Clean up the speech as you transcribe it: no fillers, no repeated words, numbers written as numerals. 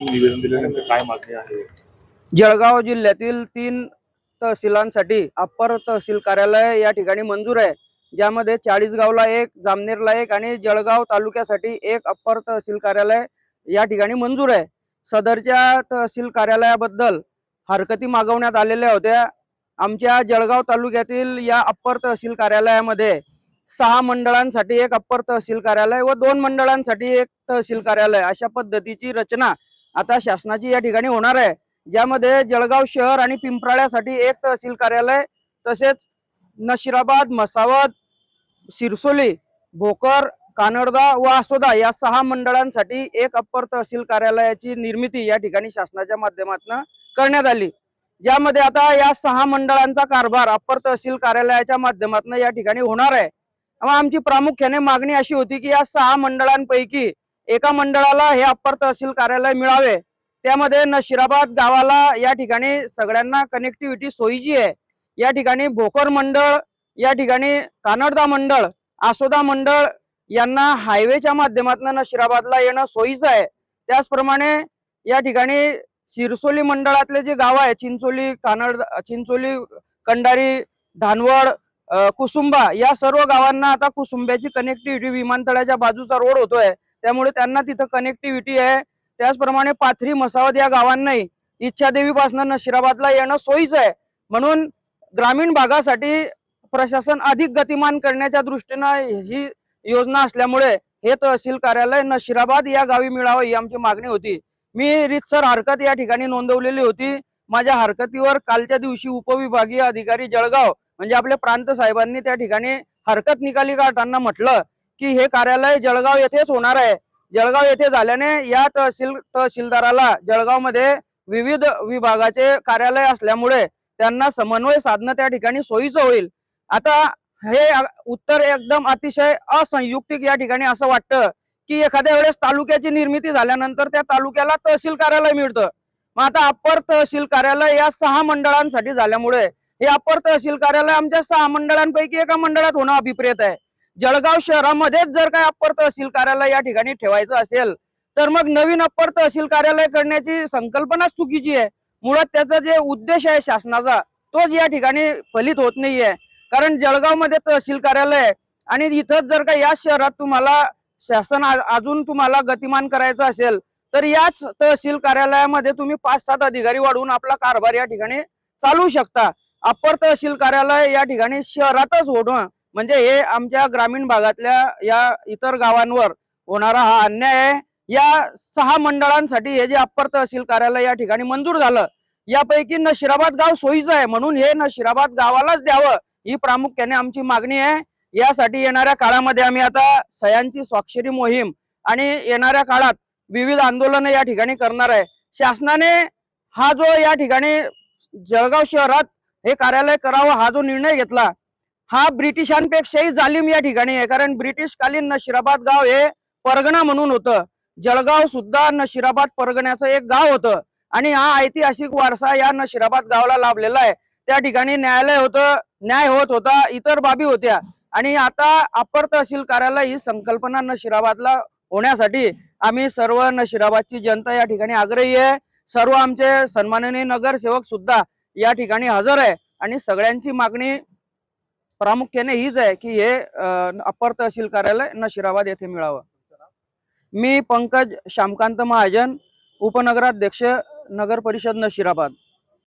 निवेदन दिल्यानंतर काय मागणी आहे? जळगाव जिल्ह्यातील 3 तहसीलांसाठी अप्पर तहसील कार्यालय या ठिकाणी मंजूर आहे, ज्यामध्ये चाळीसगावला 1, जामनेरला 1 आणि जळगाव तालुक्यासाठी 1 अप्पर तहसील कार्यालय या ठिकाणी मंजूर आहे। सदरच्या तहसील कार्यालयाबद्दल हरकती मागवण्यात आलेल्या होत्या। आमच्या जळगाव तालुक्यातील या अप्पर तहसील कार्यालयामध्ये 6 मंडळांसाठी 1 अप्पर तहसील कार्यालय व 2 मंडळांसाठी 1 तहसील कार्यालय अशा पद्धतीची रचना आता शासनाची या ठिकाणी होणार आहे, ज्यामध्ये जळगाव शहर आणि पिंपराळ्यासाठी 1 तहसील कार्यालय, तसेच नशिराबाद, मसावद, सिरसोली, भोकर, कानडदा व आसोदा या 6 मंडळांसाठी 1 अप्पर तहसील कार्यालयाची निर्मिती या ठिकाणी शासनाच्या माध्यमातून करण्यात आली, ज्यामध्ये आता या 6 मंडळांचा कारभार अप्पर तहसील कार्यालयाच्या माध्यमातून या ठिकाणी होणार आहे। आमची प्रामुख्याने मागणी अशी होती की या 6 मंडळांपैकी एका मंडळाला हे अप्पर तहसील कार्यालय मिळावे। त्यामध्ये नशिराबाद गावाला या ठिकाणी सगळ्यांना कनेक्टिव्हिटी सोयीची आहे। या ठिकाणी भोकर मंडळ, या ठिकाणी कानडदा मंडळ, आसोदा मंडळ यांना हायवेच्या माध्यमातून नशिराबादला येणं सोयीचं आहे। त्याचप्रमाणे या ठिकाणी सिरसोली मंडळातले जे गाव आहे, चिंचोली, कंडारी, धानवड, कुसुंबा या सर्व गावांना आता कुसुंब्याची कनेक्टिव्हिटी विमानतळाच्या बाजूचा रोड होतोय, त्यामुळे त्यांना तिथं कनेक्टिव्हिटी आहे। त्याचप्रमाणे पाथरी, मसावद या गावांनाही इच्छादेवीपासून नशिराबादला येणं सोयीचं आहे। म्हणून ग्रामीण भागासाठी प्रशासन अधिक गतिमान करण्याच्या दृष्टीने ही योजना असल्यामुळे हे तहसील कार्यालय नशिराबाद या गावी मिळावं ही आमची मागणी होती। मी रीतसर हरकत या ठिकाणी नोंदवलेली होती। माझ्या हरकतीवर कालच्या दिवशी उपविभागीय अधिकारी जळगाव म्हणजे आपले प्रांत साहेबांनी त्या ठिकाणी हरकत निकाली काढताना म्हटलं की हे कार्यालय जळगाव येथेच होणार आहे। जळगाव येथे झाल्याने या तहसीलदाराला जळगावमध्ये विविध विभागाचे कार्यालय असल्यामुळे त्यांना समन्वय साधणं त्या ठिकाणी सोयीचं होईल। आता हे उत्तर एकदम अतिशय असंयुक्तिक या ठिकाणी असं वाटतं की एखाद्या वेळेस तालुक्याची निर्मिती झाल्यानंतर त्या तालुक्याला तहसील कार्यालय मिळतं, मग आता अप्पर तहसील कार्यालय या 6 मंडळांसाठी झाल्यामुळे हे अप्पर तहसील कार्यालय आमच्या 6 मंडळांपैकी एका मंडळात होणं अभिप्रेत आहे। जळगाव शहरामध्येच जर काय अप्पर तहसील कार्यालय या ठिकाणी ठेवायचं असेल तर मग नवीन अप्पर तहसील कार्यालय करण्याची संकल्पनाच चुकीची आहे। मुळात त्याचा जे उद्देश आहे शासनाचा तोच या ठिकाणी फलित होत नाहीये, कारण जळगाव मध्ये तहसील कार्यालय आणि इथंच जर का या शहरात तुम्हाला शासन अजून तुम्हाला गतिमान करायचं असेल तर याच तहसील कार्यालयामध्ये तुम्ही 5-7 अधिकारी वाढवून आपला कारभार या ठिकाणी चालवू शकता। अप्पर तहसील कार्यालय या ठिकाणी शहरातच होणं म्हणजे हे आमच्या ग्रामीण भागातल्या या इतर गावांवर होणारा हा अन्याय आहे। या 6 मंडळांसाठी हे जे अप्पर तहसील कार्यालय या ठिकाणी मंजूर झालं, यापैकी नशिराबाद गाव सोयीचं आहे, म्हणून हे नशिराबाद गावालाच द्यावं ही प्रामुख्याने आमची मागणी आहे। यासाठी येणाऱ्या काळामध्ये आम्ही आता सह्यांची स्वाक्षरी मोहीम आणि येणाऱ्या काळात विविध आंदोलन या ठिकाणी करणार आहे। शासनाने हा जो या ठिकाणी जळगाव शहरात हे कार्यालय करावं हा जो निर्णय घेतला हा ब्रिटिशांपेक्षाही जालिम या ठिकाणी आहे, कारण ब्रिटिश कालीन नशिराबाद गाव हे परगणा म्हणून होतं। जळगाव सुद्धा नशिराबाद परगण्याचं एक गाव होतं आणि हा ऐतिहासिक वारसा या नशिराबाद गावाला लाभलेला आहे। त्या ठिकाणी न्यायालय होतं, न्याय होत होता, इतर बाबी होत्या आणि आता अप्पर तहसील कार्यालय ही संकल्पना नशिराबादला होण्यासाठी आम्ही सर्व नशिराबादची जनता या ठिकाणी आग्रही आहे। सर्व आमचे सन्माननीय नगरसेवक सुद्धा या ठिकाणी हजर आहे आणि सगळ्यांची मागणी प्रामुख्याने हीच आहे की हे अप्पर तहसील कार्यालय नशिराबाद येथे मिळावं। मी पंकज श्यामकांत महाजन, उपनगराध्यक्ष, नगर परिषद नशिराबाद।